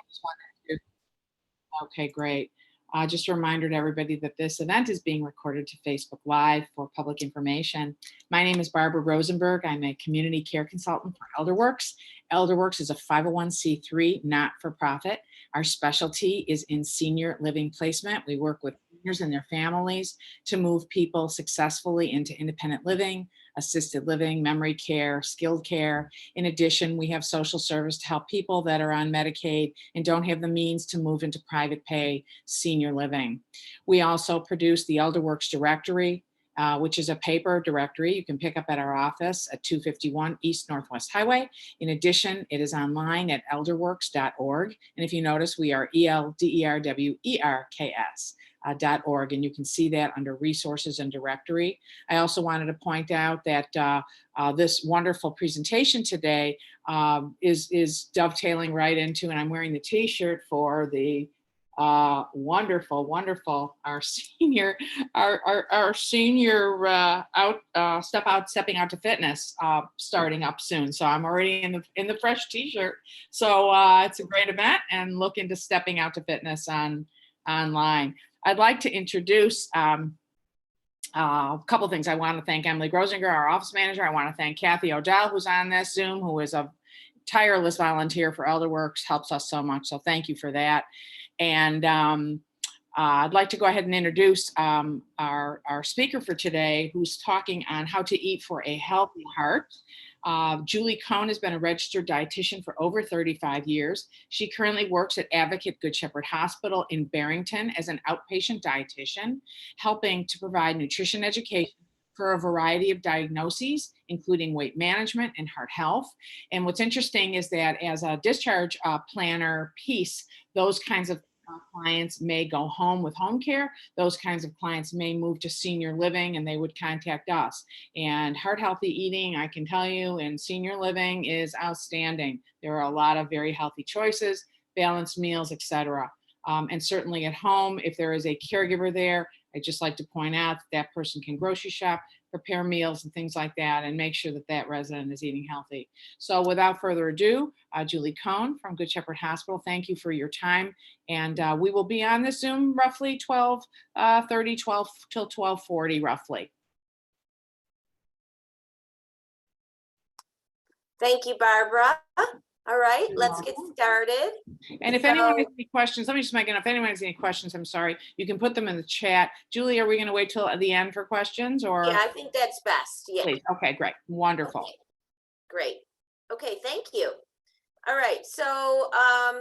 just wanted to, okay, great. Just a reminder to everybody that this event is being recorded to Facebook Live for public information. My name is Barbara Rosenberg. I'm a community care consultant for ElderWorks. ElderWorks is a 501c3 not-for-profit. Our specialty is in senior living placement. We work with seniors and their families to move people successfully into independent living, assisted living, memory care, skilled care. In addition, we have social service to help people that are on Medicaid and don't have the means to move into private pay senior living. We also produce the ElderWorks directory, which is a paper directory you can pick up at our office at 251 East Northwest Highway. In addition, it is online at elderworks.org. And if you notice, we are ELDERWERKS. .org, and you can see that under resources and directory. I also wanted to point out that this wonderful presentation today is dovetailing right into, and I'm wearing the t-shirt for the wonderful, our senior stepping out to fitness starting up soon. So I'm already in the fresh t-shirt. So it's a great event, and look into stepping out to fitness online. I'd like to introduce a couple of things. I want to thank Emily Grosinger, our office manager. I want to thank Kathy Odell, who's on this Zoom, who is a tireless volunteer for ElderWorks, helps us so much. So thank you for that. And I'd like to go ahead and introduce our speaker for today, who's talking on how to eat for a healthy heart. Julie Cohen has been a registered dietitian for over 35 years. She currently works at Advocate Good Shepherd Hospital in Barrington as an outpatient dietitian, helping to provide nutrition education for a variety of diagnoses, including weight management and heart health. And what's interesting is that as a discharge planner piece, those kinds of clients may go home with home care. Those kinds of clients may move to senior living, and they would contact us. And heart healthy eating, I can tell you, in senior living is outstanding. There are a lot of very healthy choices, balanced meals, etc. And certainly at home, if there is a caregiver there, I'd just like to point out that person can grocery shop, prepare meals and things like that, and make sure that that resident is eating healthy. So without further ado, Julie Cohen from Good Shepherd Hospital, thank you for your time. And we will be on this Zoom roughly 12:30 till 12:40 roughly. Thank you, Barbara. All right, let's get started. And if anyone has any questions, let me just make it up. If anyone has any questions, I'm sorry, you can put them in the chat. Julie, are we going to wait till the end for questions, or? Yeah, I think that's best. Yeah. Please. Okay, great. Wonderful. Okay. Great. Okay, thank you. All right, so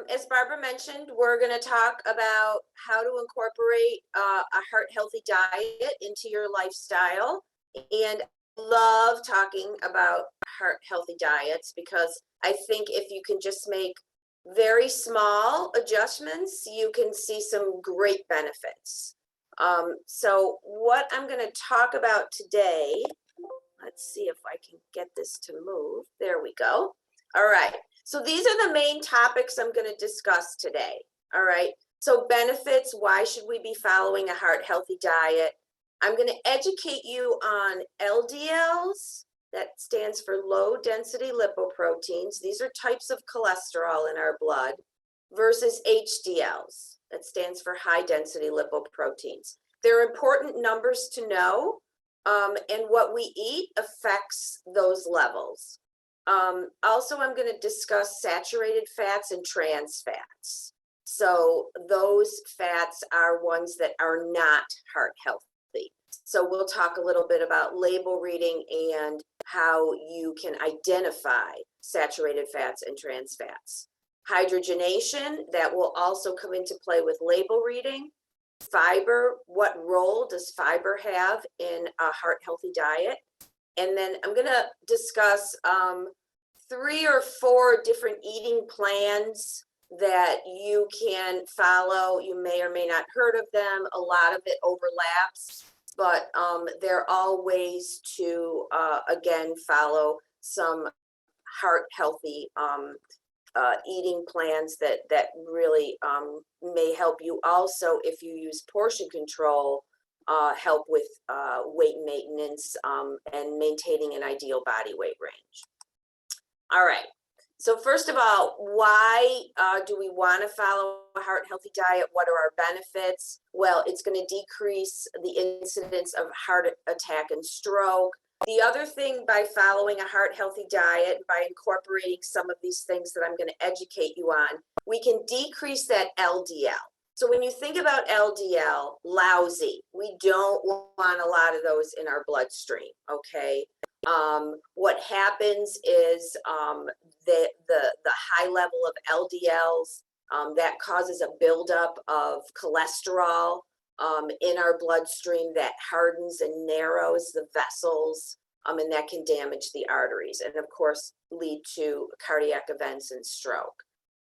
as Barbara mentioned, we're going to talk about how to incorporate a heart healthy diet into your lifestyle. And love talking about heart healthy diets because I think if you can just make very small adjustments, you can see some great benefits. So what I'm going to talk about today, let's see if I can get this to move. There we go. All right. So these are the main topics I'm going to discuss today. All right. So benefits, why should we be following a heart healthy diet? I'm going to educate you on LDLs, that stands for low density lipoproteins. These are types of cholesterol in our blood, versus HDLs, that stands for high density lipoproteins. They're important numbers to know, and what we eat affects those levels. Also, I'm going to discuss saturated fats and trans fats. So those fats are ones that are not heart healthy. So we'll talk a little bit about label reading and how you can identify saturated fats and trans fats. Hydrogenation, that will also come into play with label reading. Fiber, what role does fiber have in a heart healthy diet? And then I'm going to discuss 3 or 4 different eating plans that you can follow. You may or may not heard of them. A lot of it overlaps, but they're all ways to, again, follow some heart healthy eating plans that really may help you also, if you use portion control, help with weight maintenance and maintaining an ideal body weight range. All right, So first of all, why do we want to follow a heart healthy diet? What are our benefits? Well, it's going to decrease the incidence of heart attack and stroke. The other thing by following a heart healthy diet, by incorporating some of these things that I'm going to educate you on, we can decrease that LDL. So when you think about LDL, lousy, we don't want a lot of those in our bloodstream, okay? What happens is the high level of LDLs, that causes a buildup of cholesterol in our bloodstream that hardens and narrows the vessels, and that can damage the arteries and of course lead to cardiac events and stroke.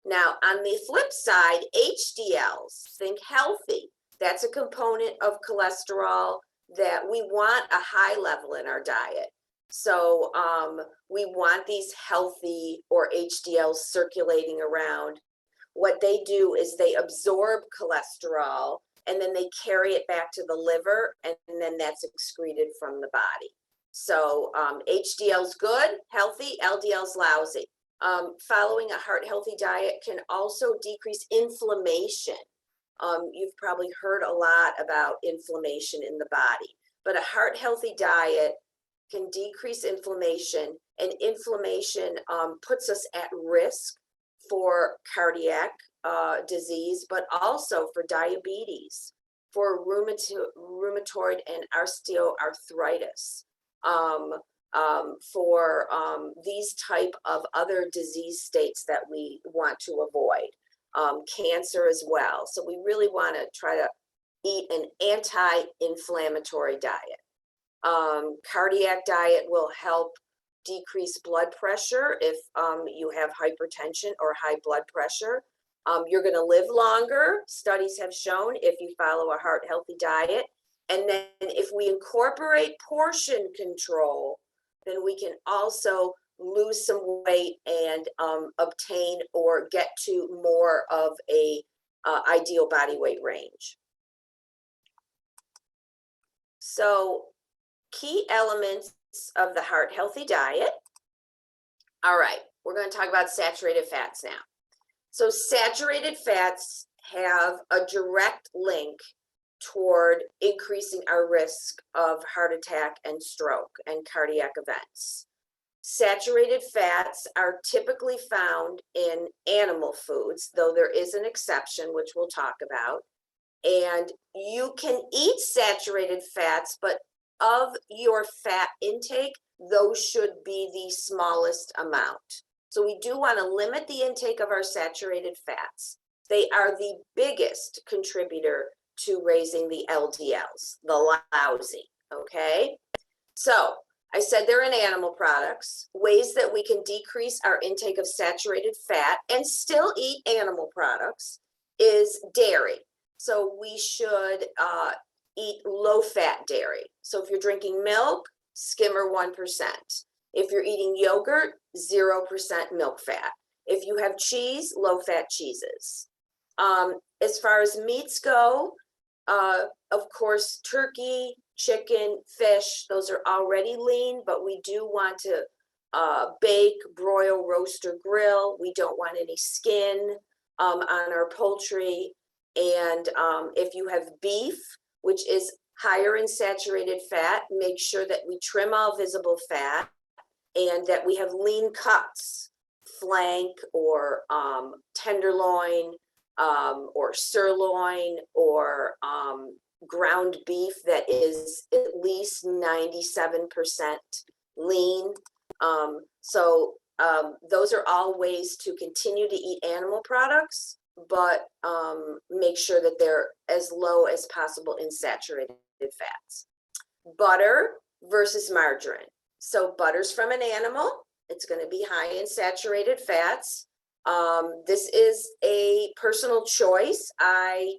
Now, on the flip side, HDLs, think healthy. That's a component of cholesterol that we want a high level in our diet. So we want these healthy or HDLs circulating around. What they do is they absorb cholesterol and then they carry it back to the liver, and then that's excreted from the body. So HDL's good, healthy, LDL's lousy. Following a heart healthy diet can also decrease inflammation. You've probably heard a lot about inflammation in the body, but a heart healthy diet can decrease inflammation, and inflammation puts us at risk for cardiac disease, but also for diabetes, for rheumatoid and osteoarthritis, for these type of other disease states that we want to avoid, cancer as well. So we really want to try to eat an anti-inflammatory diet. Cardiac diet will help decrease blood pressure if you have hypertension or high blood pressure. You're going to live longer, studies have shown, if you follow a heart healthy diet. And then if we incorporate portion control, then we can also lose some weight and obtain or get to more of a ideal body weight range. So key elements of the heart healthy diet. All right, we're going to talk about saturated fats now. So saturated fats have a direct link toward increasing our risk of heart attack and stroke and cardiac events. Saturated fats are typically found in animal foods, though there is an exception, which we'll talk about. And you can eat saturated fats, but of your fat intake, those should be the smallest amount. So we do want to limit the intake of our saturated fats. They are the biggest contributor to raising the LDLs, the lousy, okay? So I said they're in animal products. Ways that we can decrease our intake of saturated fat and still eat animal products is dairy. So we should eat low-fat dairy. So if you're drinking milk, skimmer 1%. If you're eating yogurt, 0% milk fat. If you have cheese, low-fat cheeses. As far as meats go, of course, turkey, chicken, fish, those are already lean, but we do want to bake, broil, roast, or grill. We don't want any skin on our poultry. And if you have beef, which is higher in saturated fat, make sure that we trim all visible fat and that we have lean cuts, flank or tenderloin or sirloin or ground beef that is at least 97% lean. Those are all ways to continue to eat animal products, but make sure that they're as low as possible in saturated fats. Butter versus margarine. So butter's from an animal. It's going to be high in saturated fats. This is a personal choice. I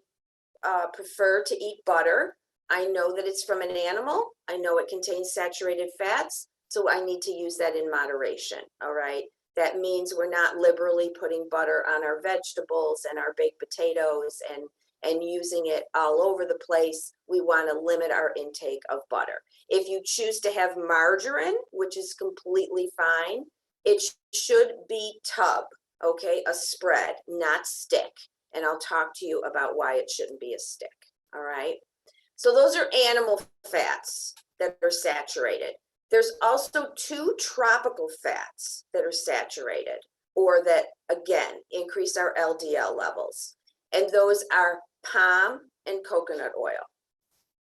prefer to eat butter. I know that it's from an animal. I know it contains saturated fats, so I need to use that in moderation, all right? That means we're not liberally putting butter on our vegetables and our baked potatoes and using it all over the place. We want to limit our intake of butter. If you choose to have margarine, which is completely fine, It should be tub, okay, a spread, not stick. And I'll talk to you about why it shouldn't be a stick, all right? So those are animal fats that are saturated. There's also 2 tropical fats that are saturated, or that, again, increase our LDL levels. And those are palm and coconut oil.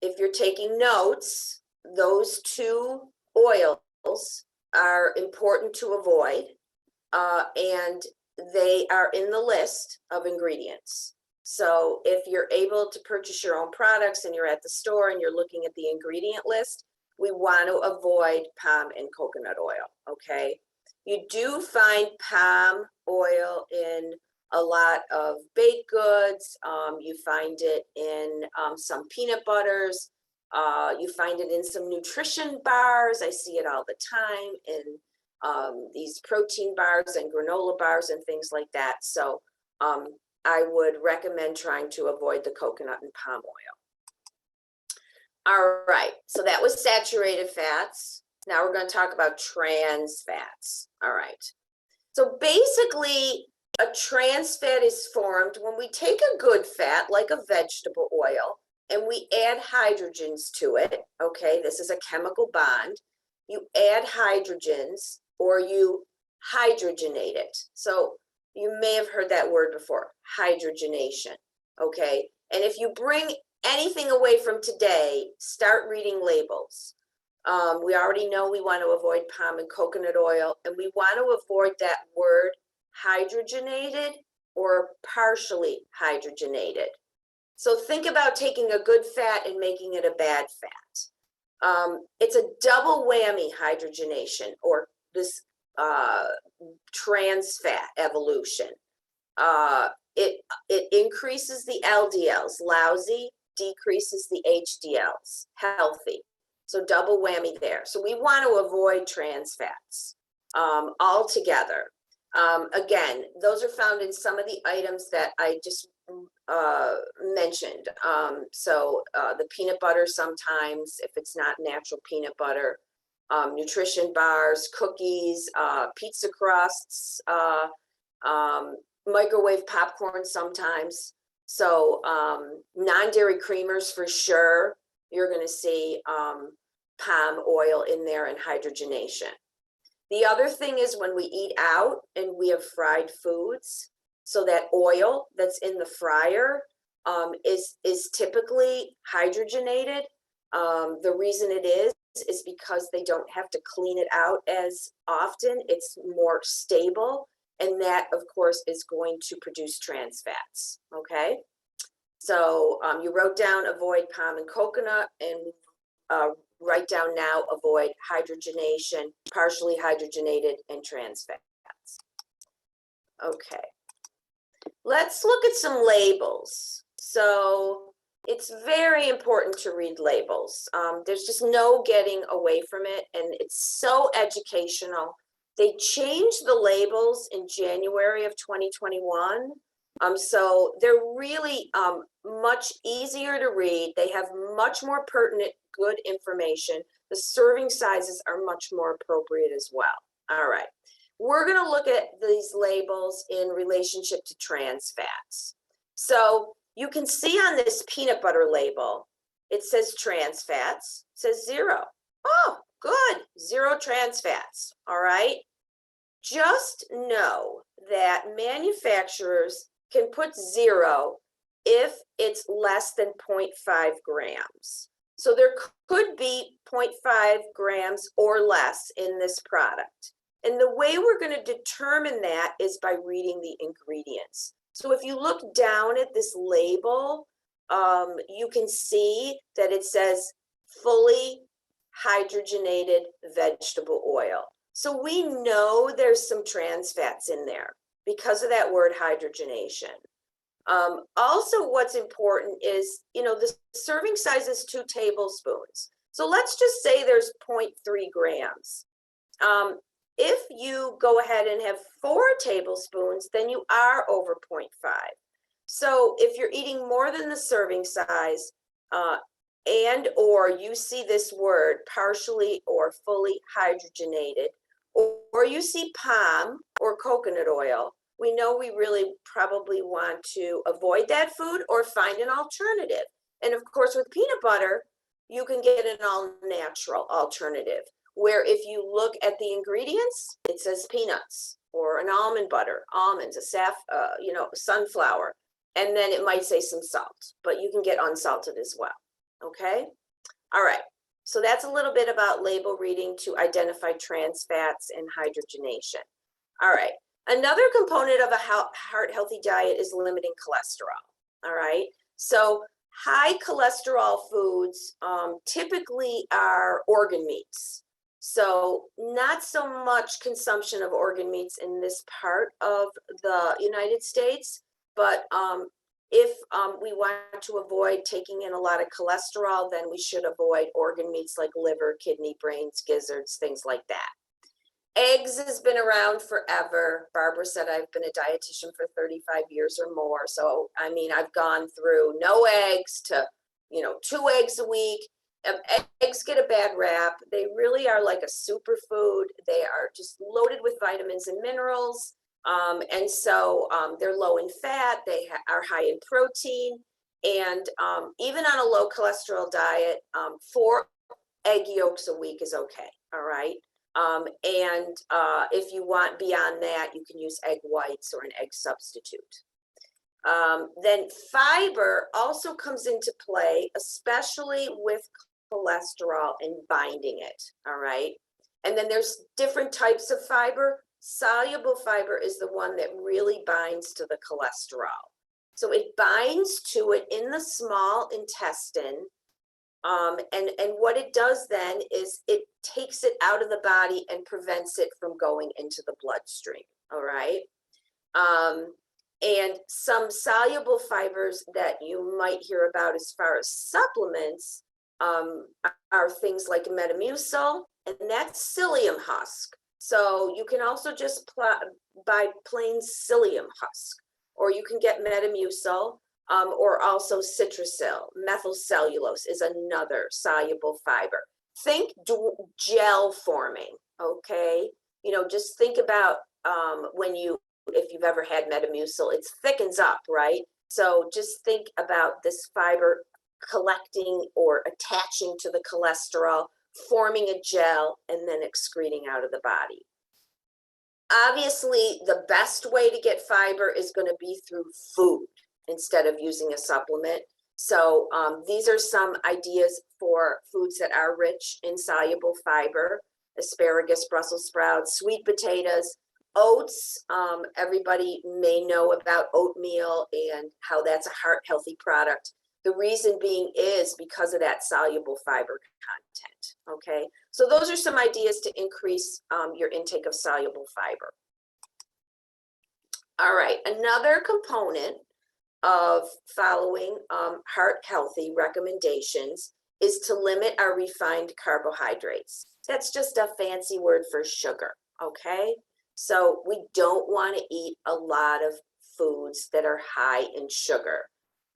If you're taking notes, those 2 oils are important to avoid, and they are in the list of ingredients. So if you're able to purchase your own products and you're at the store and you're looking at the ingredient list, we want to avoid palm and coconut oil, okay? You do find palm oil in a lot of baked goods. You find it in some peanut butters. You find it in some nutrition bars. I see it all the time in these protein bars and granola bars and things like that. So I would recommend trying to avoid the coconut and palm oil. All right, so that was saturated fats. Now we're going to talk about trans fats. All right, so basically a trans fat is formed when we take a good fat like a vegetable oil and we add hydrogens to it. Okay, this is a chemical bond. You add hydrogens or you hydrogenate it. So you may have heard that word before, hydrogenation. Okay, and if you bring anything away from today, start reading labels. We already know we want to avoid palm and coconut oil, and we want to avoid that word hydrogenated or partially hydrogenated. So think about taking a good fat and making it a bad fat. It's a double whammy hydrogenation, or this trans fat evolution. It increases the LDLs, lousy, decreases the HDLs, healthy. So double whammy there. So we want to avoid trans fats altogether. Again, those are found in some of the items that I just mentioned. So the peanut butter sometimes, if it's not natural peanut butter, nutrition bars, cookies, pizza crusts, microwave popcorn sometimes. So non-dairy creamers for sure, you're going to see palm oil in there and hydrogenation. The other thing is when we eat out and we have fried foods, so that oil that's in the fryer is typically hydrogenated. The reason it is because they don't have to clean it out as often. It's more stable. And that, of course, is going to produce trans fats, okay? So you wrote down avoid palm and coconut, and write down now avoid hydrogenation, partially hydrogenated, and trans fats. Okay, let's look at some labels. So it's very important to read labels. There's just no getting away from it, and it's so educational. They changed the labels in January of 2021. So they're really much easier to read. They have much more pertinent, good information. The serving sizes are much more appropriate as well. All right. We're going to look at these labels in relationship to trans fats. So you can see on this peanut butter label, it says trans fats, it says 0. Oh, good, 0 trans fats, all right? Just know that manufacturers can put 0 if it's less than 0.5 grams. So there could be 0.5 grams or less in this product. And the way we're going to determine that is by reading the ingredients. So if you look down at this label, you can see that it says fully hydrogenated vegetable oil. So we know there's some trans fats in there because of that word hydrogenation. Also, what's important is, the serving size is 2 tablespoons. So let's just say there's 0.3 grams. If you go ahead and have 4 tablespoons, then you are over 0.5. So if you're eating more than the serving size, and or you see this word partially or fully hydrogenated or you see palm or coconut oil, we know we really probably want to avoid that food or find an alternative. And of course, with peanut butter, you can get an all natural alternative where if you look at the ingredients, it says peanuts or an almond butter, almonds, sunflower, and then it might say some salt, but you can get unsalted as well. Okay. All right. So that's a little bit about label reading to identify trans fats and hydrogenation. All right. Another component of a heart healthy diet is limiting cholesterol. All right. So high cholesterol foods typically are organ meats. So not so much consumption of organ meats in this part of the United States, but if we want to avoid taking in a lot of cholesterol, then we should avoid organ meats like liver, kidney, brains, gizzards, things like that. Eggs has been around forever. Barbara said I've been a dietitian for 35 years or more. So, I mean, I've gone through no eggs to, 2 eggs a week. Eggs get a bad rap. They really are like a superfood. They are just loaded with vitamins and minerals. And so they're low in fat, they are high in protein, and even on a low cholesterol diet, 4 egg yolks a week is okay, all right? And if you want beyond that, you can use egg whites or an egg substitute. Then fiber also comes into play, especially with cholesterol and binding it, all right? And then there's different types of fiber. Soluble fiber is the one that really binds to the cholesterol. So it binds to it in the small intestine. And what it does then is it takes it out of the body and prevents it from going into the bloodstream. All right. And some soluble fibers that you might hear about as far as supplements are things like Metamucil, and that's psyllium husk. So you can also just buy plain psyllium husk, or you can get Metamucil, or also Citracil. Methylcellulose is another soluble fiber. Think gel forming, okay? Just think about if you've ever had Metamucil, it thickens up, right? So just think about this fiber collecting or attaching to the cholesterol, forming a gel, and then excreting out of the body. Obviously, the best way to get fiber is going to be through food instead of using a supplement. So these are some ideas for foods that are rich in soluble fiber: asparagus, Brussels sprouts, sweet potatoes, oats. Everybody may know about oatmeal and how that's a heart healthy product. The reason being is because of that soluble fiber content, okay? So those are some ideas to increase your intake of soluble fiber. All right, another component of following heart healthy recommendations is to limit our refined carbohydrates. That's just a fancy word for sugar, okay? So we don't want to eat a lot of foods that are high in sugar.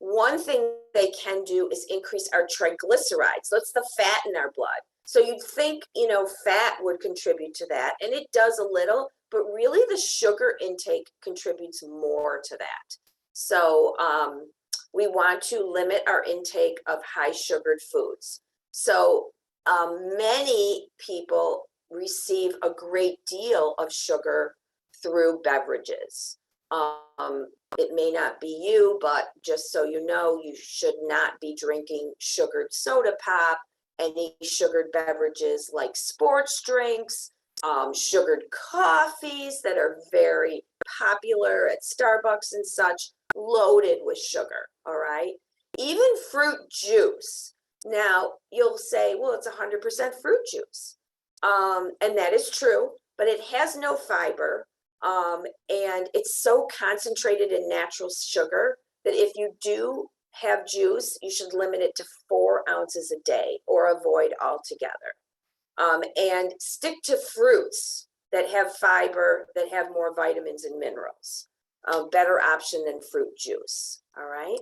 One thing they can do is increase our triglycerides. That's the fat in our blood. So you'd think, fat would contribute to that, and it does a little, but really the sugar intake contributes more to that. So we want to limit our intake of high sugared foods. So many people receive a great deal of sugar through beverages. It may not be you, but just so you know, you should not be drinking sugared soda pop, any sugared beverages like sports drinks, sugared coffees that are very popular at Starbucks and such, loaded with sugar, all right? Even fruit juice. Now, you'll say, well, it's 100% fruit juice. And that is true, but it has no fiber. And it's so concentrated in natural sugar that if you do have juice, you should limit it to 4 ounces a day or avoid altogether. And stick to fruits that have fiber, that have more vitamins and minerals. Better option than fruit juice, all right?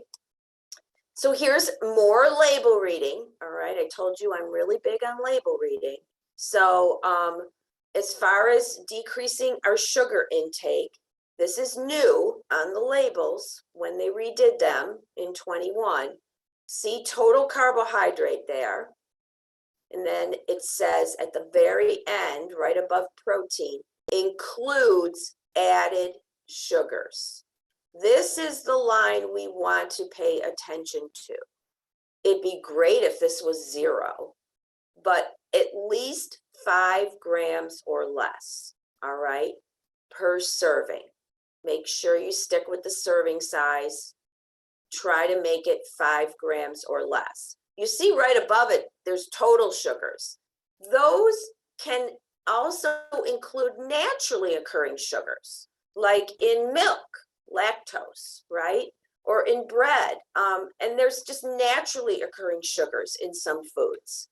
So here's more label reading, all right? I told you I'm really big on label reading. So as far as decreasing our sugar intake, this is new on the labels when they redid them in 21. See total carbohydrate there. And then it says at the very end, right above protein, includes added sugars. This is the line we want to pay attention to. It'd be great if this was 0, but at least 5 grams or less, all right, per serving. Make sure you stick with the serving size. Try to make it 5 grams or less. You see right above it, there's total sugars. Those can also include naturally occurring sugars, like in milk, lactose, right? Or in bread. And there's just naturally occurring sugars in some foods.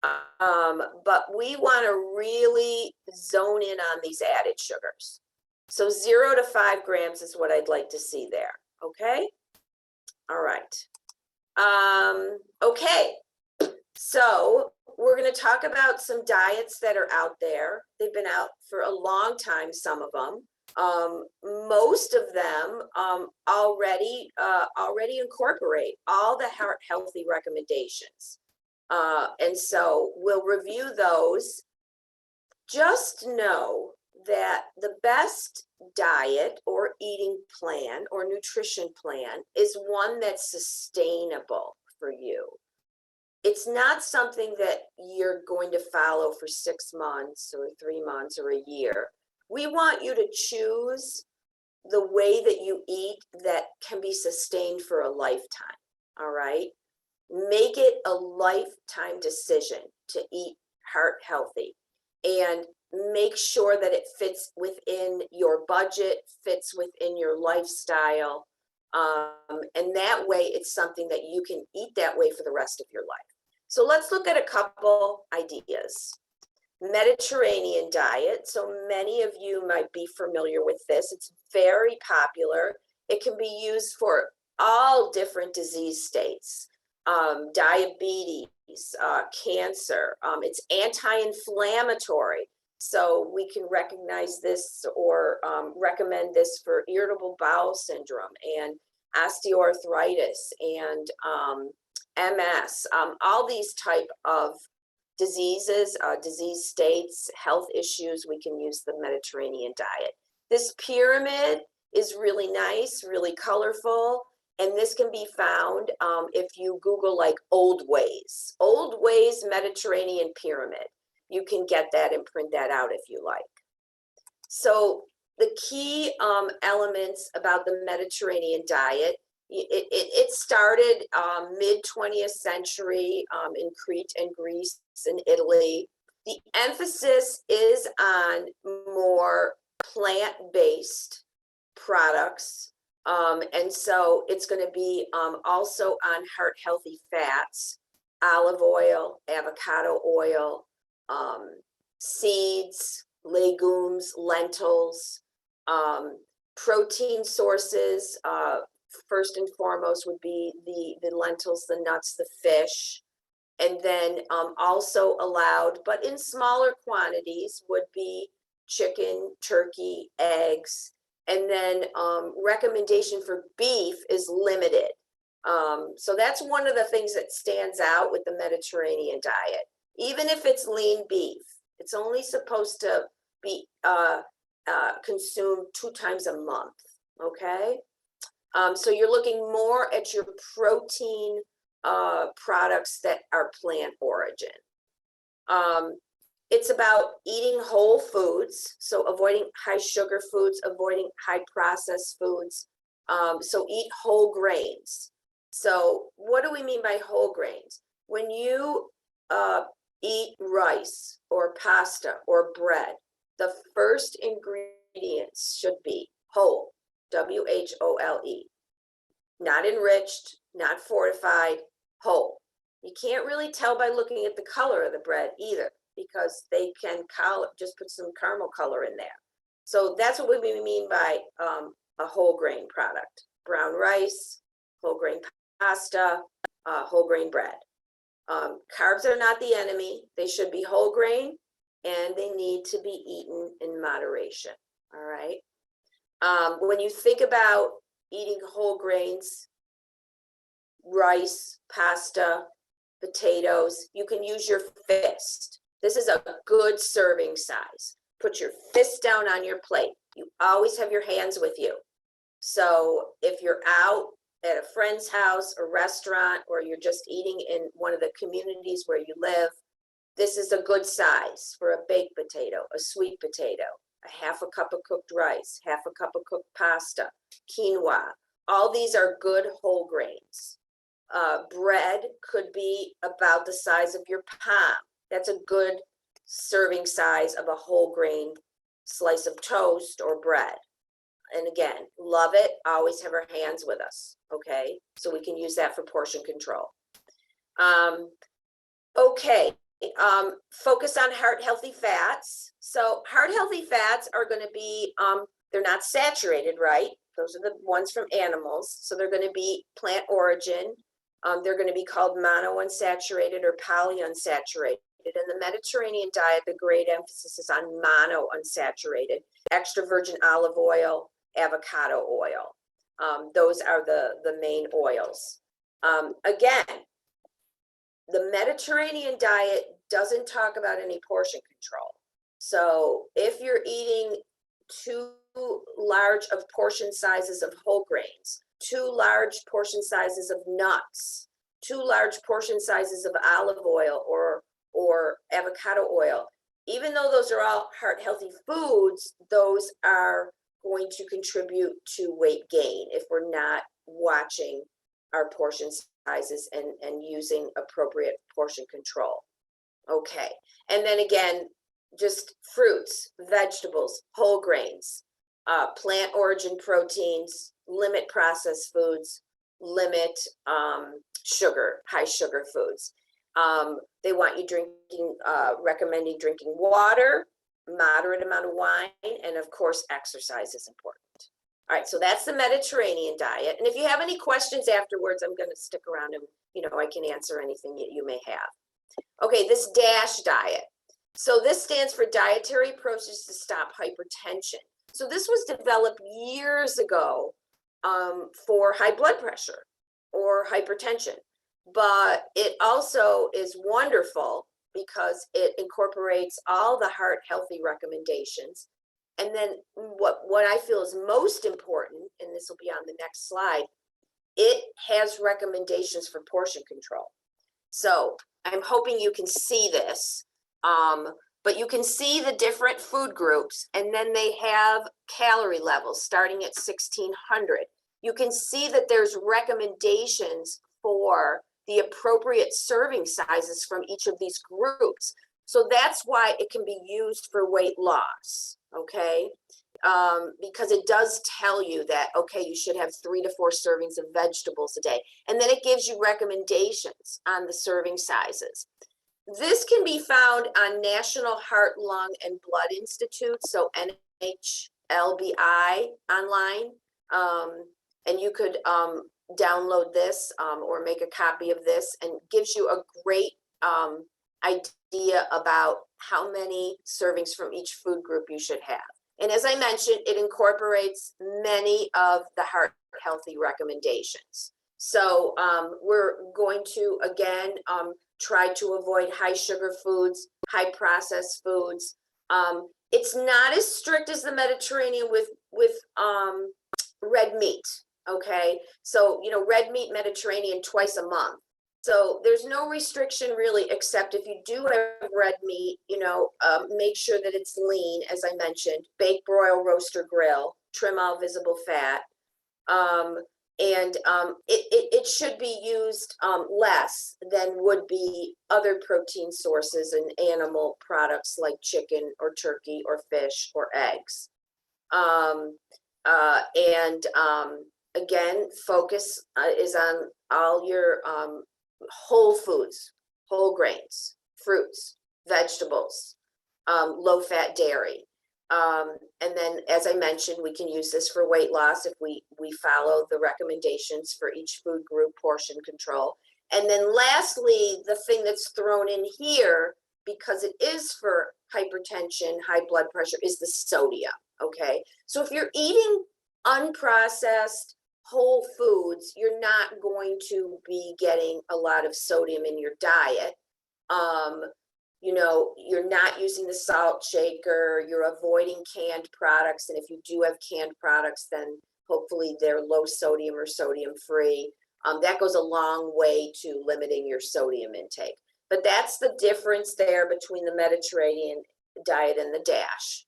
But we want to really zone in on these added sugars. So 0 to 5 grams is what I'd like to see there, okay? All right. Okay, so we're going to talk about some diets that are out there. They've been out for a long time, some of them. Most of them already incorporate all the HeartHealthy recommendations. And so we'll review those. Just know that the best diet or eating plan or nutrition plan is one that's sustainable for you. It's not something that you're going to follow for 6 months or 3 months or a year. We want you to choose the way that you eat that can be sustained for a lifetime, all right? Make it a lifetime decision to eat heart healthy and make sure that it fits within your budget, fits within your lifestyle. And that way it's something that you can eat that way for the rest of your life. So let's look at a couple ideas. Mediterranean diet. So many of you might be familiar with this. It's very popular. It can be used for all different disease states. Diabetes, cancer. It's anti-inflammatory. So we can recognize this or recommend this for irritable bowel syndrome and osteoarthritis and MS, all these type of diseases, disease states, health issues, we can use the Mediterranean diet. This pyramid is really nice, really colorful, and this can be found if you Google like Old Ways Mediterranean pyramid. You can get that and print that out if you like. So the key elements about the Mediterranean diet, it started mid-20th century in Crete and Greece and Italy. The emphasis is on more plant-based products. And so it's going to be also on heart-healthy fats, olive oil, avocado oil, seeds, legumes, lentils, protein sources. First and foremost would be the lentils, the nuts, the fish. And then also allowed, but in smaller quantities, would be chicken, turkey, eggs. And then recommendation for beef is limited. So that's one of the things that stands out with the Mediterranean diet. Even if it's lean beef, it's only supposed to be consumed 2 times a month, okay? So you're looking more at your protein products that are plant origin. It's about eating whole foods, so avoiding high sugar foods, avoiding high processed foods. So eat whole grains. So what do we mean by whole grains? When you eat rice or pasta or bread, the first ingredients should be whole, W-H-O-L-E. Not enriched, not fortified, whole. You can't really tell by looking at the color of the bread either, because they can just put some caramel color in there. So that's what we mean by a whole grain product. Brown rice, whole grain pasta, whole grain bread. Carbs are not the enemy. They should be whole grain, and they need to be eaten in moderation. All right. When you think about eating whole grains, rice, pasta, potatoes, you can use your fist. This is a good serving size. Put your fist down on your plate. You always have your hands with you. So if you're out at a friend's house, a restaurant, or you're just eating in one of the communities where you live, this is a good size for a baked potato, a sweet potato, a half a cup of cooked rice, half a cup of cooked pasta, quinoa. All these are good whole grains. Bread could be about the size of your palm. That's a good serving size of a whole grain slice of toast or bread. And again, love it. Always have our hands with us. Okay. So we can use that for portion control. Okay. Focus on heart healthy fats. So heart healthy fats are going to be, they're not saturated, right? Those are the ones from animals. So they're going to be plant origin. They're going to be called monounsaturated or polyunsaturated. In the Mediterranean diet, the great emphasis is on monounsaturated, extra virgin olive oil, avocado oil. Those are the main oils. Again, the Mediterranean diet doesn't talk about any portion control. So if you're eating too large of portion sizes of whole grains, too large portion sizes of nuts, too large portion sizes of olive oil or avocado oil, even though those are all heart healthy foods, those are going to contribute to weight gain if we're not watching our portion sizes and using appropriate portion control. Okay, and then again, just fruits, vegetables, whole grains, plant origin proteins, limit processed foods, limit sugar, high sugar foods. They want you drinking, recommending drinking water, moderate amount of wine, and of course, exercise is important. All right, so that's the Mediterranean diet. And if you have any questions afterwards, I'm going to stick around and, I can answer anything you may have. Okay, this DASH diet. So this stands for dietary approaches to stop hypertension. So this was developed years ago for high blood pressure or hypertension, but it also is wonderful because it incorporates all the heart healthy recommendations. And then what I feel is most important, and this will be on the next slide, it has recommendations for portion control. So I'm hoping you can see this, but you can see the different food groups, and then they have calorie levels starting at 1600. You can see that there's recommendations for the appropriate serving sizes from each of these groups. So that's why it can be used for weight loss, okay? Because it does tell you that, okay, you should have 3 to 4 servings of vegetables a day. And then it gives you recommendations on the serving sizes. This can be found on National Heart, Lung, and Blood Institute, so NHLBI online. And you could download this or make a copy of this, and gives you a great idea about how many servings from each food group you should have. And as I mentioned, it incorporates many of the heart healthy recommendations. So we're going to, again, try to avoid high sugar foods, high processed foods. It's not as strict as the Mediterranean with red meat, okay? So, red meat Mediterranean twice a month. So there's no restriction really, except if you do have red meat, make sure that it's lean, as I mentioned, bake, broil, roast, or grill, trim all visible fat. It should be used less than would be other protein sources and animal products like chicken or turkey or fish or eggs. Again, focus is on all your whole foods, whole grains, fruits, vegetables, low-fat dairy. And then, as I mentioned, we can use this for weight loss if we follow the recommendations for each food group, portion control. And then lastly, the thing that's thrown in here, because it is for hypertension, high blood pressure is the sodium, okay? So if you're eating unprocessed whole foods, you're not going to be getting a lot of sodium in your diet. You know, you're not using the salt shaker, you're avoiding canned products. And if you do have canned products, then hopefully they're low sodium or sodium free. That goes a long way to limiting your sodium intake. But that's the difference there between the Mediterranean diet and the DASH.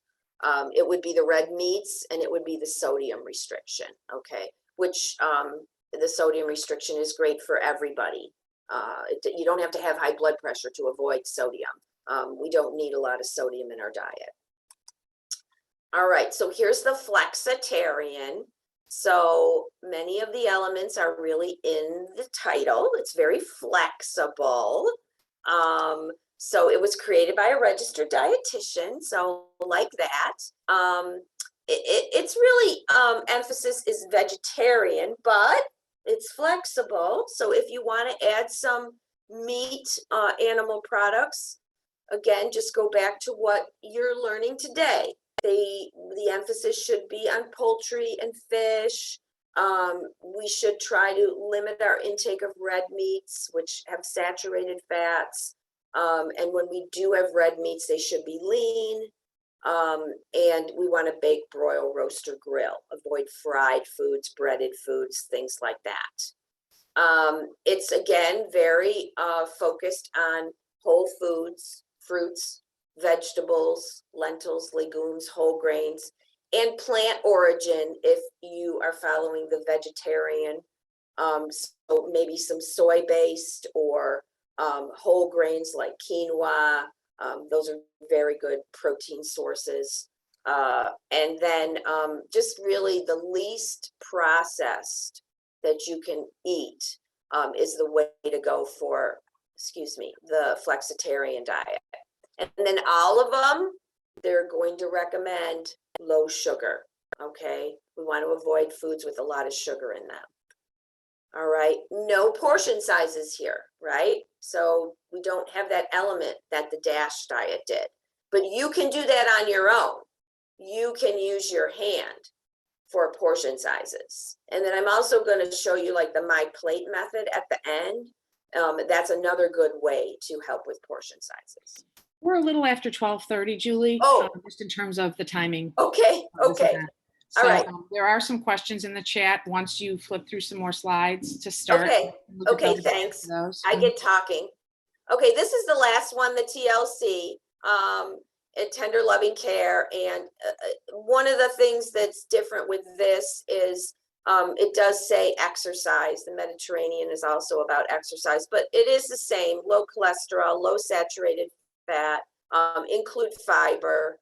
It would be the red meats and it would be the sodium restriction, okay? Which the sodium restriction is great for everybody. You don't have to have high blood pressure to avoid sodium. We don't need a lot of sodium in our diet. All right, so here's the Flexitarian. So many of the elements are really in the title. It's very flexible. So it was created by a registered dietitian, so like that. It's really, emphasis is vegetarian, but it's flexible. So if you want to add some meat, animal products, again, just go back to what you're learning today. The emphasis should be on poultry and fish. We should try to limit our intake of red meats, which have saturated fats. And when we do have red meats, they should be lean. And we want to bake, broil, roast, or grill. Avoid fried foods, breaded foods, things like that. It's again very focused on whole foods, fruits, vegetables, lentils, legumes, whole grains, and plant origin if you are following the vegetarian. So maybe some soy-based or whole grains like quinoa. Those are very good protein sources. And then just really the least processed that you can eat is the way to go for, the Flexitarian diet. And then all of them, they're going to recommend low sugar, okay? We want to avoid foods with a lot of sugar in them. All right, no portion sizes here, right? So we don't have that element that the DASH diet did, but you can do that on your own. You can use your hand for portion sizes. And then I'm also going to show you like the My Plate method at the end. That's another good way to help with portion sizes. We're a little after 12:30, Julie. Oh. Just in terms of the timing. Okay, okay. So All right. There are some questions in the chat once you flip through some more slides to start. Okay, thanks. I get talking. Okay, this is the last one, the TLC, tender loving care. And one of the things that's different with this is it does say exercise. The Mediterranean is also about exercise, but it is the same: low cholesterol, low saturated fat, include fiber.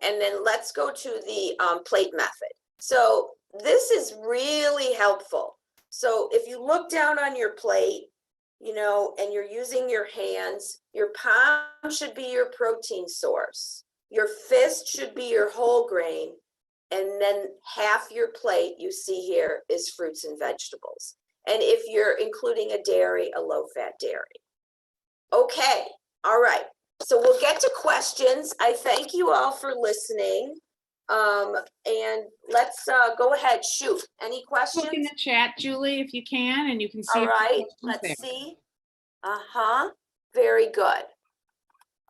And then let's go to the plate method. So this is really helpful. So if you look down on your plate, you know, and you're using your hands, your palm should be your protein source. Your fist should be your whole grain. And then half your plate you see here is fruits and vegetables. And if you're including a dairy, a low-fat dairy. Okay, all right. So we'll get to questions. I thank you all for listening. And let's go ahead, shoot. Any questions? Look in the chat, Julie, if you can, and you can see. All right, let's see. Very good.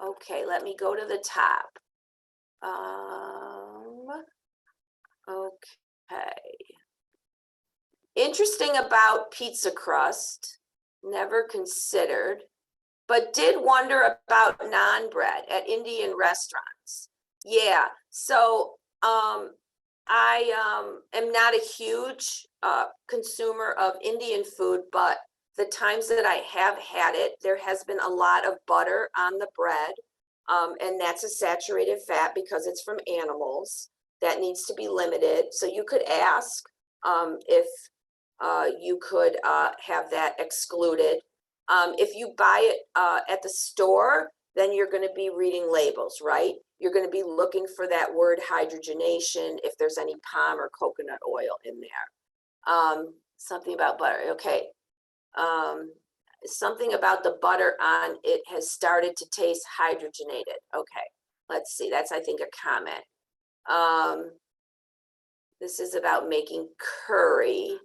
Okay, let me go to the top. Okay. Interesting about pizza crust, never considered, but did wonder about naan bread at Indian restaurants. Yeah, so I am not a huge consumer of Indian food, but the times that I have had it, there has been a lot of butter on the bread, and that's a saturated fat because it's from animals. That needs to be limited. So you could ask if you could have that excluded. If you buy it at the store, then you're going to be reading labels, right? You're going to be looking for that word hydrogenation, if there's any palm or coconut oil in there. Something about butter, okay. something about the butter on it has started to taste hydrogenated. Okay, let's see. That's, I think, a comment. This is about making curry.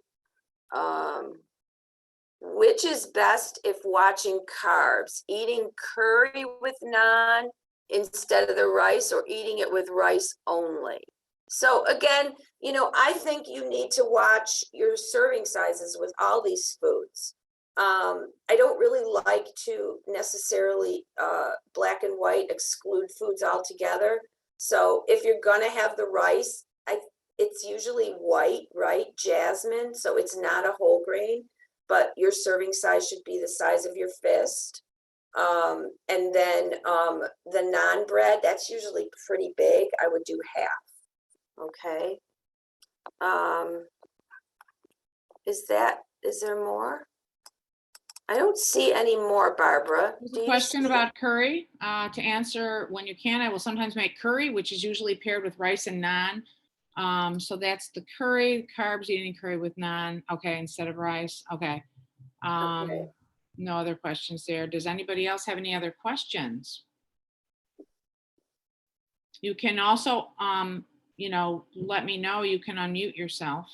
Which is best if watching carbs? Eating curry with naan instead of the rice, or eating it with rice only? So again, you know, I think you need to watch your serving sizes with all these foods. I don't really like to necessarily black and white exclude foods altogether. So if you're gonna have the rice, it's usually white, right? Jasmine, so it's not a whole grain, but your serving size should be the size of your fist. And then the naan bread, that's usually pretty big. I would do half. Okay. Is there more? I don't see any more, Barbara. There's Do a you question see- about curry. To answer, when you can, I will sometimes make curry, which is usually paired with rice and naan. So that's the curry, carbs, eating curry with naan. Okay, instead of rice. Okay. Okay. No other questions there. Does anybody else have any other questions? You can also, you know, let me know. You can unmute yourself.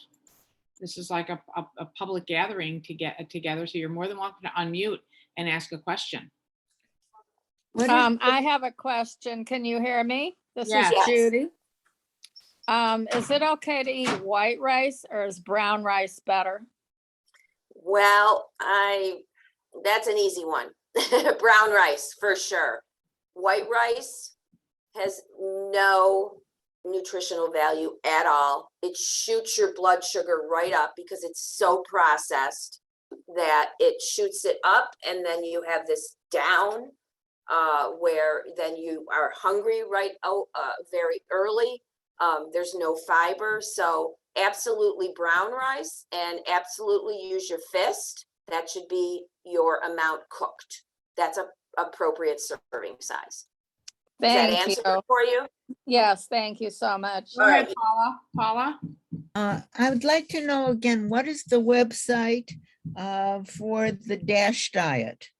This is like a public gathering to get together, so you're more than welcome to unmute and ask a question. I have a question. Can you hear me? This Yes. is Yes. Judy. Is it okay to eat white rice, or is brown rice better? Well, that's an easy one. Brown rice for sure. White rice has no nutritional value at all. It shoots your blood sugar right up because it's so processed that it shoots it up, and then you have this down where then you are hungry very early. There's no fiber, so absolutely brown rice, and absolutely use your fist. That should be your amount cooked. That's a appropriate serving size. Does that Thank answer you. it for you? Yes, thank you so much. Go ahead, right. Paula. Paula? I would like to know again, what is the website for the DASH diet?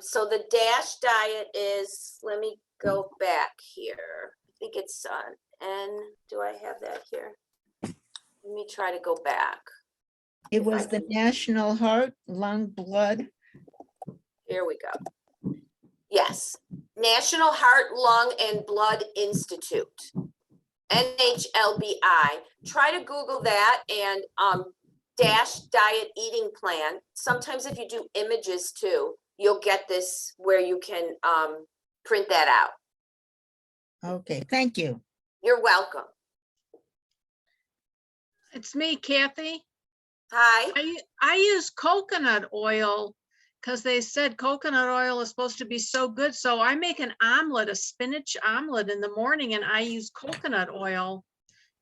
So the DASH diet is, let me go back here. I think it's do I have that here? Let me try to go back. It If I was the can- National Heart, Lung, Blood. Here we go. Yes, National Heart, Lung, and Blood Institute, NHLBI. Try to Google that and DASH diet eating plan. Sometimes if you do images too, you'll get this where you can print that out. Okay, thank you. You're welcome. It's me, Kathy. Hi. I use coconut oil because they said coconut oil is supposed to be so good. So I make an omelet, a spinach omelet in the morning, and I use coconut oil,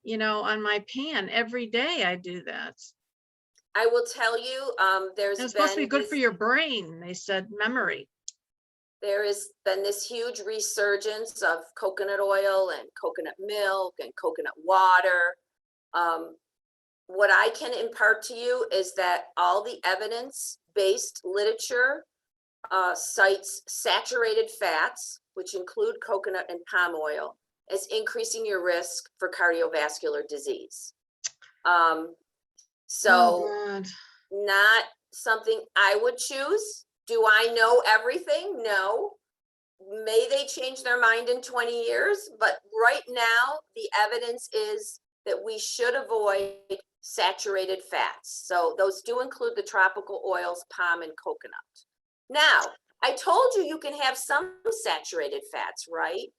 you know, on my pan every day. I do that. I will tell you, there's It's supposed to be been good this- for your brain. They said memory. there has been this huge resurgence of coconut oil and coconut milk and coconut water. What I can impart to you is that all the evidence-based literature cites saturated fats, which include coconut and palm oil, as increasing your risk for cardiovascular disease. So God. not something I would choose. Do I know everything? No. May they change their mind in 20 years, but right now the evidence is that we should avoid saturated fats. So those do include the tropical oils, palm and coconut. Now, I told you you can have some saturated fats, right?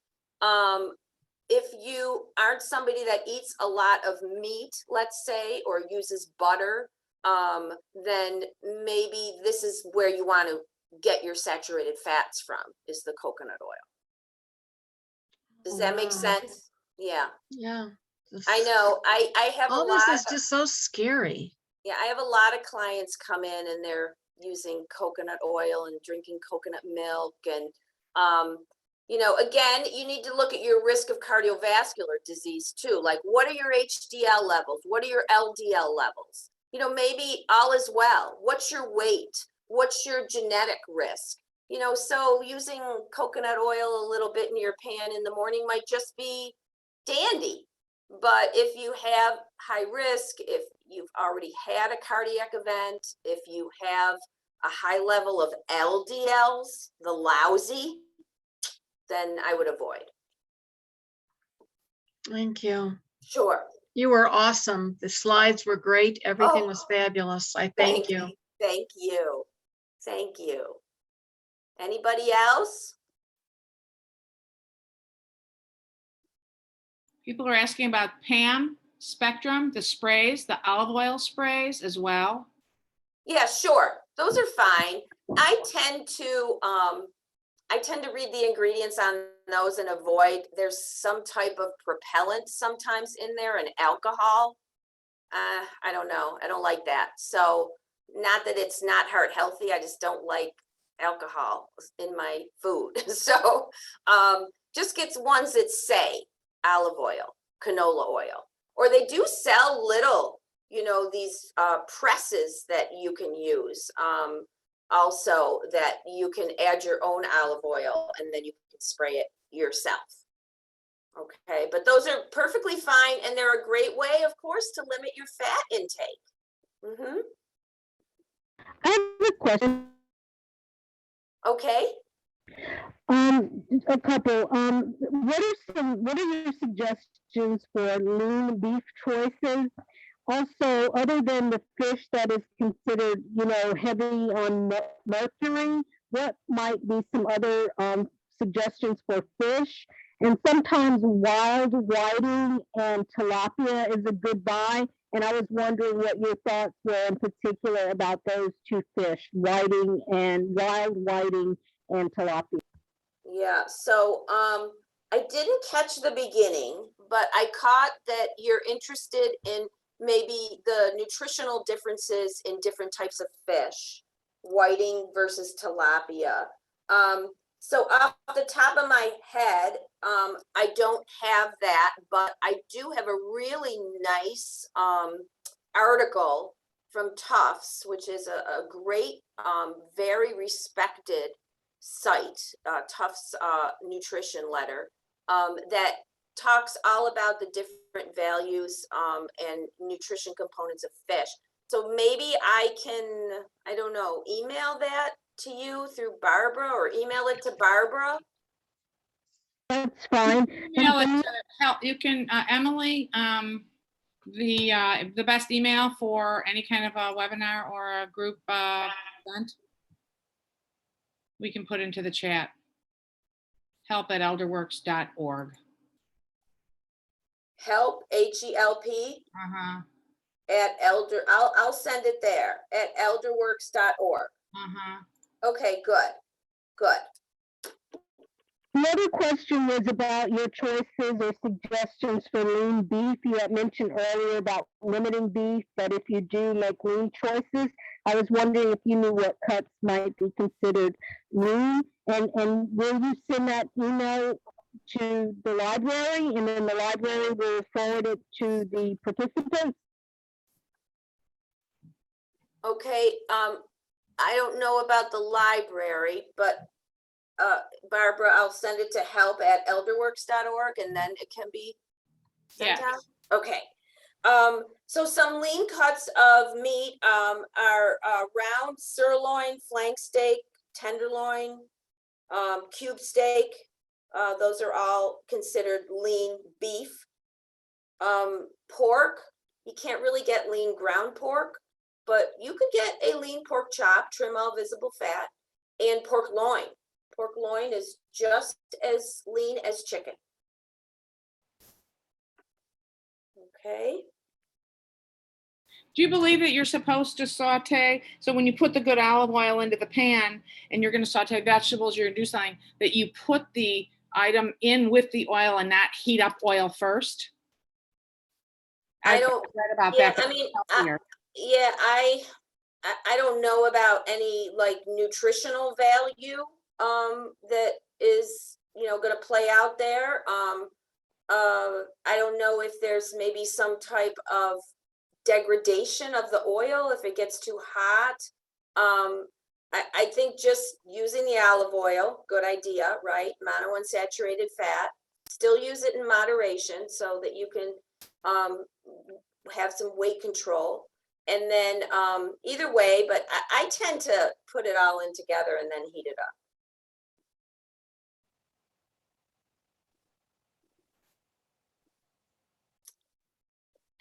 If you aren't somebody that eats a lot of meat, let's say, or uses butter, then maybe this is where you want to get your saturated fats from, is the coconut oil. Does that make Wow. sense? Yeah, Yeah. I know. I have All a lot. this is just so scary. Yeah, I have a lot of clients come in and they're using coconut oil and drinking coconut milk. And, you know, again, you need to look at your risk of cardiovascular disease too. Like, what are your HDL levels? What are your LDL levels? You know, maybe all is well. What's your weight? what's your genetic risk? You know, so using coconut oil a little bit in your pan in the morning might just be dandy. But if you have high risk, if you've already had a cardiac event, if you have a high level of LDLs, the lousy, then I would avoid. Thank you. Sure. You were awesome. The slides were great. Everything Oh, was fabulous. I thank you. Thank you. Thank you. Anybody else? People are asking about PAM, Spectrum, the sprays, the olive oil sprays as well. Yeah, sure. Those are fine. I tend to read the ingredients on those and avoid, there's some type of propellant sometimes in there and alcohol. I don't know. I don't like that. So not that it's not heart healthy. I just don't like alcohol in my food. So just gets ones that say olive oil, canola oil, or they do sell little, you know, these presses that you can use. Also that you can add your own olive oil and then you can spray it yourself. Okay, but those are perfectly fine, and they're a great way, of course, to limit your fat intake. I have a question. Okay. A couple. What are your suggestions for lean beef choices? Also, other than the fish that is considered, you know, heavy on mercury, what might be some other suggestions for fish? And sometimes wild whiting and tilapia is a good buy. And I was wondering what your thoughts were in particular about those two fish, wild whiting and tilapia. Yeah, so I didn't catch the beginning, but I caught that you're interested in maybe the nutritional differences in different types of fish, whiting versus tilapia. So off the top of my head, I don't have that, but I do have a really nice article from Tufts, which is a great, very respected site, Tufts Nutrition Letter, that talks all about the different values and nutrition components of fish. So maybe I can, I don't know, email that to you through Barbara or email it to Barbara. That's fine. Email it to help. You can, Emily, the best email for any kind of a webinar or a group event, we can put into the chat. help@elderworks.org. Help, H-E-L-P, Uh-huh. at elder, I'll send it there, at elderworks.org. Uh-huh. Okay, good, good. The other question was about your choices or suggestions for lean beef. You had mentioned earlier about limiting beef, but if you do make lean choices, I was wondering if you knew what cuts might be considered lean. And will you send that email to the library, and then the library will forward it to the participants? Okay, I don't know about the library, but Barbara, I'll send it to help@elderworks.org and then it can be sent Yes. out. Okay. So some lean cuts of meat are round sirloin, flank steak, tenderloin, cube steak. Those are all considered lean beef. Pork, you can't really get lean ground pork, but you could get a lean pork chop, trim all visible fat, and pork loin. Pork loin is just as lean as chicken. Okay. Do you believe that you're supposed to saute? So when you put the good olive oil into the pan and you're going to saute vegetables, you're going to do something, that you put the item in with the oil and not heat up oil first? I don't read about yeah, that. I mean, I don't know about any like nutritional value that is, you know, going to play out there. I don't know if there's maybe some type of degradation of the oil if it gets too hot. I think just using the olive oil, good idea, right? Monounsaturated fat. Still use it in moderation so that you can have some weight control. And then either way, but I tend to put it all in together and then heat it up.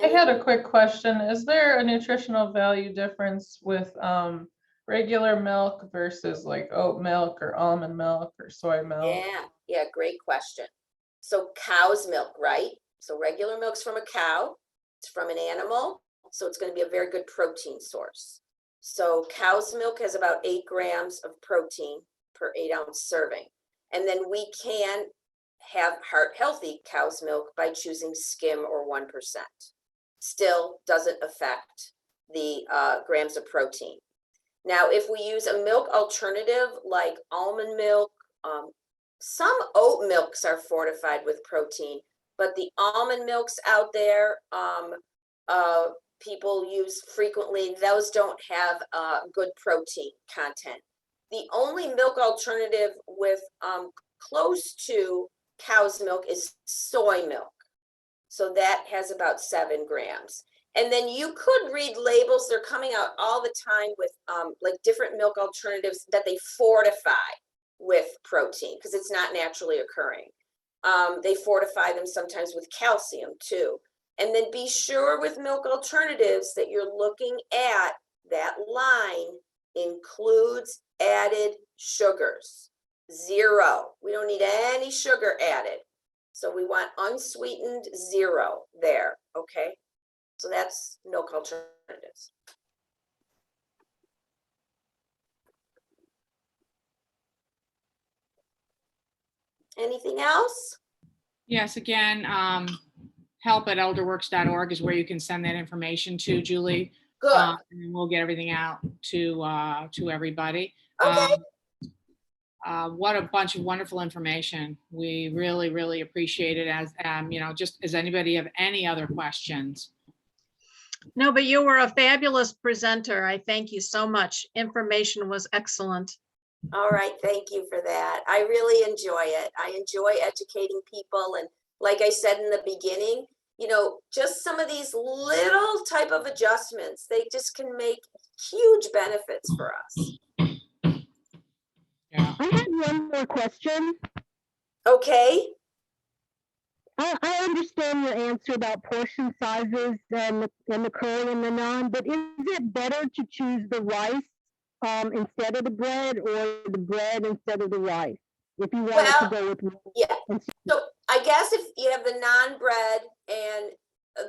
I had a quick question. Is there a nutritional value difference with regular milk versus like oat milk or almond milk or soy milk? Yeah, great question. So cow's milk, right? So regular milk's from a cow, it's from an animal, so it's going to be a very good protein source. So cow's milk has about 8 grams of protein per 8-ounce serving. And then we can have heart-healthy cow's milk by choosing skim or 1%. Still doesn't affect the grams of protein. Now, if we use a milk alternative like almond milk, some oat milks are fortified with protein, but the almond milks out there, people use frequently, those don't have good protein content. The only milk alternative with close to cow's milk is soy milk. So that has about 7 grams. And then you could read labels. They're coming out all the time with like different milk alternatives that they fortify with protein because it's not naturally occurring. They fortify them sometimes with calcium too. And then be sure with milk alternatives that you're looking at that line includes added sugars. 0. We don't need any sugar added. So we want unsweetened 0 there, okay? So that's milk alternatives. Anything else? Yes, again, help@elderworks.org is where you can send that information to, Julie. Good. And we'll get everything out to everybody. Okay. What a bunch of wonderful information. We really, really appreciate it. As just as anybody have any other questions? No, but you were a fabulous presenter. I thank you so much. Information was excellent. All right, thank you for that. I really enjoy it. I enjoy educating people. And like I said in the beginning, just some of these little type of adjustments, they just can make huge benefits for us. Yeah. I had one more question. Okay. I understand your answer about portion sizes and the curly and the non, but is it better to choose the rice instead of the bread or the bread instead of the rice? If you wanted to go with yeah. So I guess if you have the non-bread and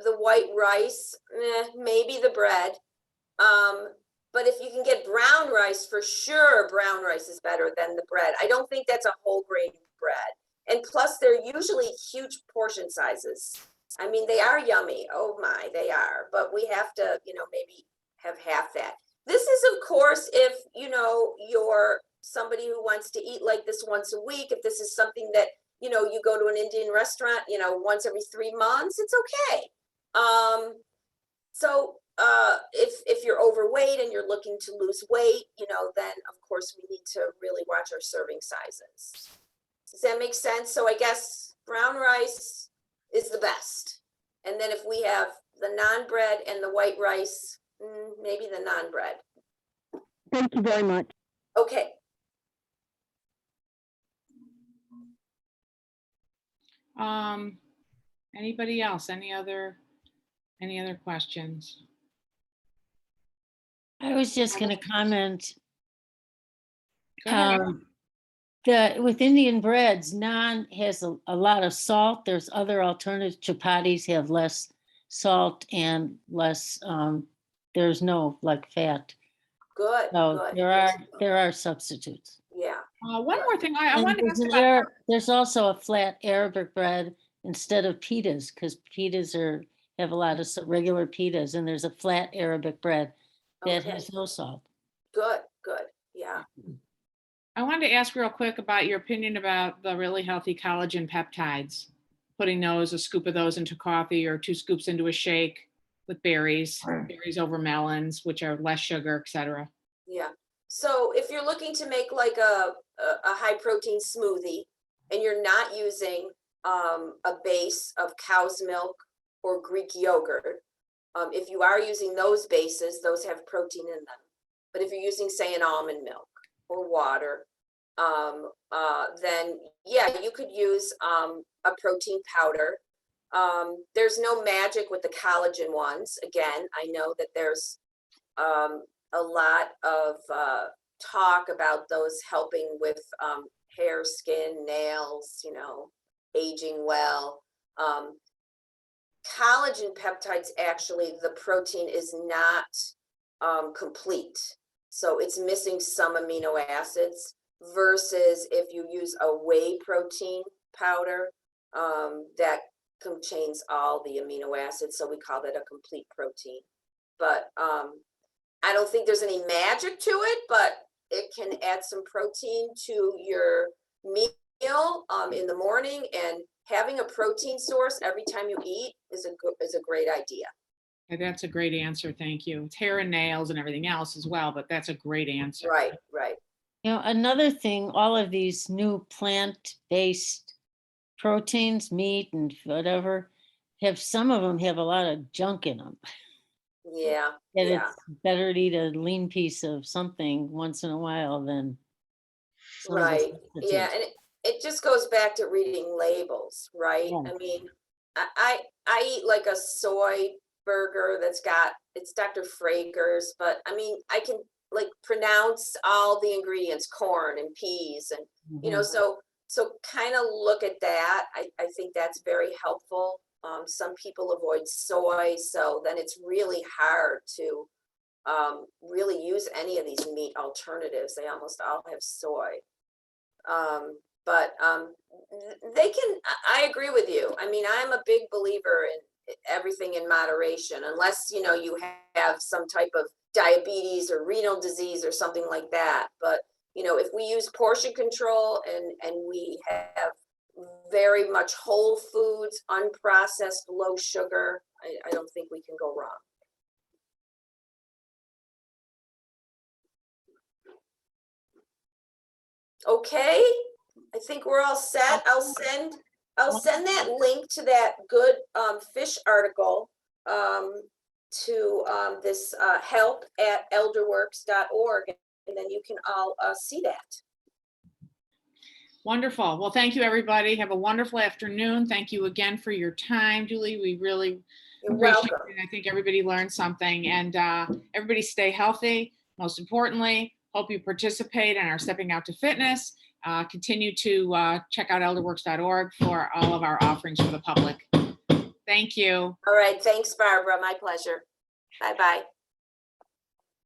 the white rice, maybe the bread. But if you can get brown rice, for sure, brown rice is better than the bread. I don't think that's a whole grain bread. And plus, they're usually huge portion sizes. I mean, they are yummy. Oh my, they are. But we have to, maybe have half that. This is, of course, if, you're somebody who wants to eat like this once a week. If this is something that, you go to an Indian restaurant, once every 3 months, it's okay. So if you're overweight and you're looking to lose weight, then of course we need to really watch our serving sizes. Does that make sense? So I guess brown rice is the best. And then if we have the non-bread and the white rice, maybe the non-bread. Thank you very much. Okay. Anybody else? Any other questions? I was just going to comment Go ahead. that with Indian breads, naan has a lot of salt. There's other alternatives. Chapatis have less salt and less, there's no fat. Good. So good. there are substitutes. Yeah. One more thing I And wanted to ask about. there's also a flat Arabic bread instead of pitas, because pitas have a lot of regular pitas, and there's a flat Arabic bread that Okay. has no salt. Good. Yeah. I wanted to ask real quick about your opinion about the really healthy collagen peptides. Putting a scoop of those into coffee or 2 scoops into a shake with berries over melons, which are less sugar, etc. Yeah. So if you're looking to make like a high protein smoothie and you're not using a base of cow's milk or Greek yogurt, if you are using those bases, those have protein in them. But if you're using, say, an almond milk or water, then yeah, you could use a protein powder. There's no magic with the collagen ones. Again, I know that there's a lot of talk about those helping with hair, skin, nails, you know, aging well. Collagen peptides, actually, the protein is not complete. So it's missing some amino acids versus if you use a whey protein powder that contains all the amino acids. So we call that a complete protein. But I don't think there's any magic to it, but it can add some protein to your meal in the morning, and having a protein source every time you eat is a great idea. That's a great answer. Thank you. It's hair and nails and everything else as well, but that's a great answer. Right, right. You know, another thing, all of these new plant-based proteins, meat and whatever, some of them have a lot of junk in them. Yeah, And yeah. it's better to eat a lean piece of something once in a while than some of the Right. Yeah, substitutes. and it just goes back to reading labels, right? Yeah. I mean, I eat like a soy burger it's Dr. Frager's, but I mean, I can like pronounce all the ingredients, corn and peas, and you know, so kind of look at that. I think that's very helpful. Some people avoid soy, so then it's really hard to really use any of these meat alternatives. They almost all have soy. But I agree with you. I mean, I'm a big believer in everything in moderation, unless, you know, you have some type of diabetes or renal disease or something like that. But, you know, if we use portion control and we have very much whole foods, unprocessed, low sugar, I don't think we can go wrong. Okay, I think we're all set. I'll send that link to that good fish article to this help@elderworks.org, and then you can all see that. Wonderful. Well, thank you, everybody. Have a wonderful afternoon. Thank you again for your time, Julie. We really You're appreciate welcome. it. I think everybody learned something, and everybody stay healthy. Most importantly, hope you participate in our Stepping Out to Fitness. Continue to check out elderworks.org for all of our offerings for the public. Thank you. All right, thanks, Barbara. My pleasure. Bye-bye.